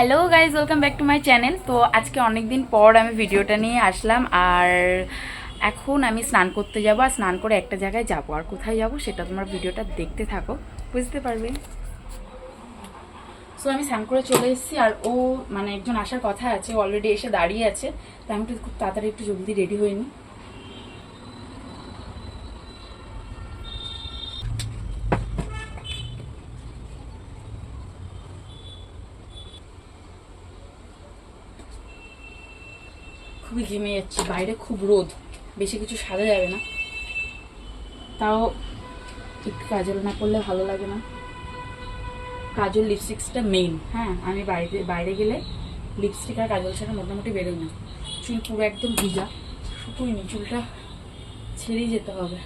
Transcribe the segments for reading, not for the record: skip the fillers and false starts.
Hello guys, welcome back to my channel. তো আজকে অনেক দিন পর আমি ভিডিওটা নিয়ে আসলাম। আর এখন আমি স্নান করতে যাব, আর স্নান করে একটা জায়গায় যাব। আর কোথায় যাব সেটা তোমার ভিডিওটা দেখতে থাকো, বুঝতে পারবে। সো আমি স্নান করে চলে এসেছি, আর ও মানে একজন আসার কথা আছে, অলরেডি এসে দাঁড়িয়ে আছে। তো আমি একটু খুব তাড়াতাড়ি একটু জলদি রেডি হয়ে নিই। খুবই ঘেমে যাচ্ছি, বাইরে খুব রোদ, বেশি কিছু সাজা যাবে না। তাও একটু কাজল না করলে ভালো লাগে না। কাজল লিপস্টিক্সটা মেইন। হ্যাঁ, আমি বাইরে গেলে লিপস্টিক আর কাজল ছাড়া মোটামুটি বেরোই না। চুল পুরো একদম ভিজা, শুকুইনি, চুলটা ছেড়েই যেতে হবে।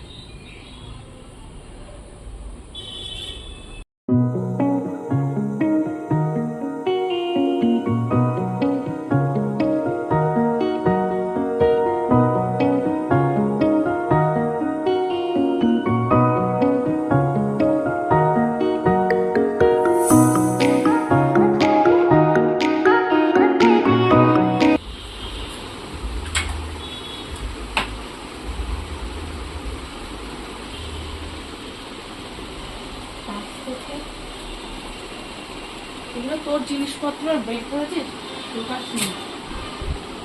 এগুলো তোর জিনিসপত্র বের করেছিস? তোর পার্স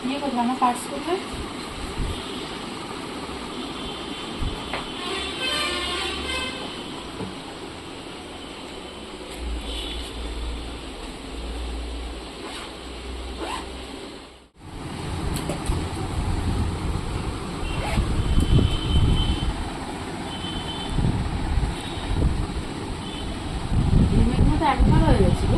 নিয়ে কোথায়? আমার পার্স কোথায়? ঘুমের মতো একবার হয়ে গেছিল।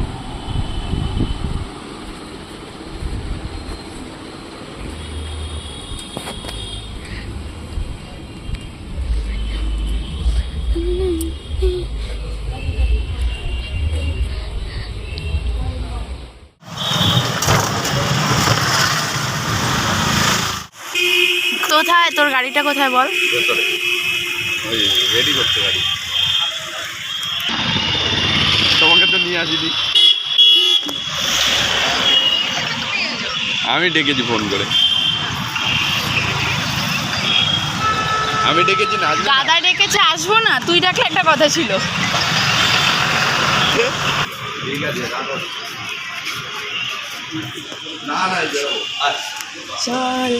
কোথায় তোর গাড়িটা? কোথায় বল। রেডি করতে পারি, তোমাকে তো নিয়ে আসিনি, আমি ডেকেছি ফোন করে, আমি ডেকেছি না। দাদা ডেকেছে, আসবো না? তুই ডাকলে একটা কথা ছিল। ঠিক আছে, না না চল।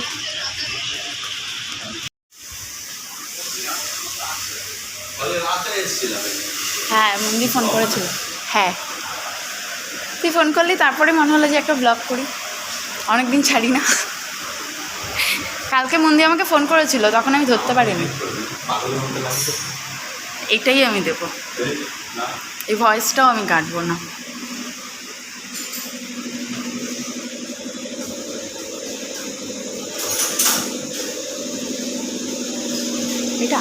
রাতে এসেছিলাম। হ্যাঁ, মন্দি ফোন করেছিল। হ্যাঁ, তুই ফোন করলি, তারপরে মনে হলো যে একটা ব্লগ করি, অনেকদিন ছাড়ি না। কালকে মন্দি আমাকে ফোন করেছিল, তখন আমি ধরতে পারিনি। এটাই আমি দেবো, এই ভয়েসটাও আমি কাটবো না। এটা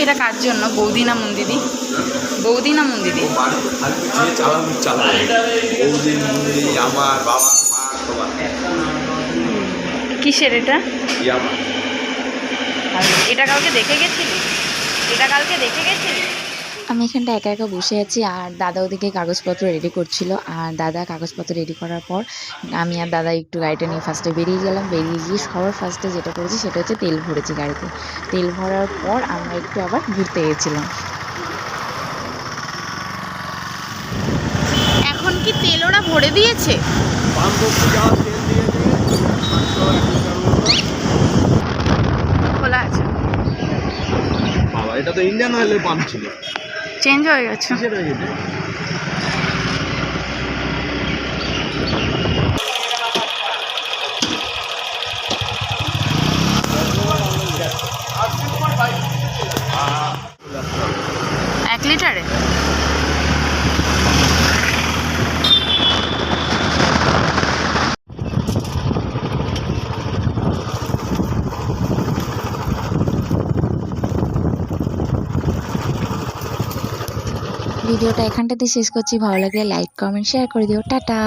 এটা কার জন্য? বৌদি না মন্দিদি? বৌদি না মন্দিদি? আমার বাবা মা সবার। কিসের এটা? এটা কালকে দেখে গেছিলি? এটা কালকে দেখে গেছিলি? আমি এখানটা একা একা বসে আছি, আর দাদা ওদিকে কাগজপত্র রেডি করছিল। আর দাদা কাগজপত্র রেডি করার পর আমি আর দাদা একটু গাড়িটা নিয়ে ফার্স্টে বেরিয়ে গেলাম। বেরিয়ে গিয়ে সবার ফার্স্টে যেটা করেছি সেটা হচ্ছে তেল ভরেছি গাড়িতে। তেল ভরার পর আমরা একটু আবার ঘুরতে গেছিলাম। এখন কি তেল ওরা ভরে দিয়েছে? খোলা আছে। বাবা, এটা তো ইন্ডিয়ান অয়েলের পাম্প ছিল, চেঞ্জ হয়ে গেছে। কিসের হয়ে গেছে? এক লিটারে? ভিডিওটা এখানটাতে শেষ করছি। ভালো লাগলে লাইক কমেন্ট শেয়ার করে দিও। টাটা।